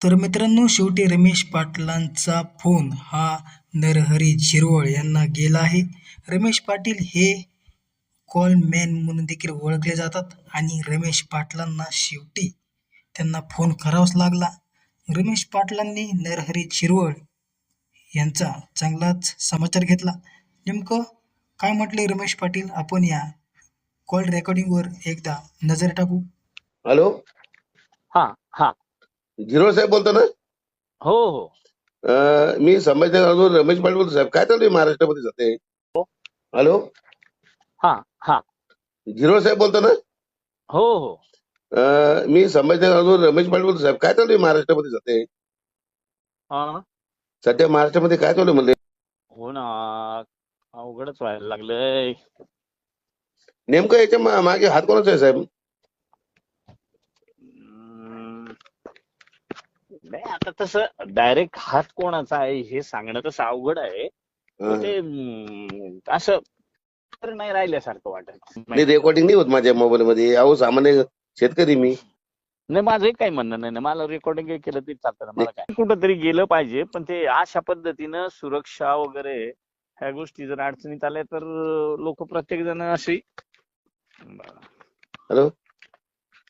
तर मित्रांनो, शेवटी रमेश पाटलांचा फोन हा नरहरी झिरवळ यांना गेला आहे. रमेश पाटील हे कॉल मॅन म्हणून देखील ओळखले जातात आणि रमेश पाटलांना शेवटी त्यांना फोन करावाच लागला. रमेश पाटलांनी नरहरी झिरवळ यांचा चांगलाच समाचार घेतला. नेमकं काय म्हटले रमेश पाटील, आपण या कॉल रेकॉर्डिंगवर एकदा नजर टाकू. हॅलो, हा हा झिरो साहेब बोलतो ना? हो हो मी संभाजीनगर रमेश पाटील बोलतो साहेब. काय चालू आहे महाराष्ट्रामध्ये सध्या? हो. हॅलो, हा हा झिरो साहेब बोलतो ना? हो हो मी संभाजीनगर रमेश पाटील बोलतो साहेब. काय चालू आहे महाराष्ट्रामध्ये सध्या? हा. सध्या महाराष्ट्रामध्ये काय चालू आहे म्हणले? हो ना, अवघडच व्हायला लागलंय. नेमकं याच्या मागे हात कोणाचा आहे साहेब? नाही, आता तसं डायरेक्ट हात कोणाचा आहे हे सांगणं तसं अवघड आहे. पण ते असं तर नाही राहिल्यासारखं वाटत. नाही, रेकॉर्डिंग नाही होत माझ्या मोबाईल मध्ये. अहो, सामान्य शेतकरी मी. नाही, माझं काही म्हणणं नाही. मला रेकॉर्डिंग केलं तरी चालतं ना. मला काय कुठंतरी गेलं पाहिजे, पण ते अशा पद्धतीनं सुरक्षा वगैरे ह्या गोष्टी जर अडचणीत आल्या तर लोक प्रत्येक जण अशी हॅलो.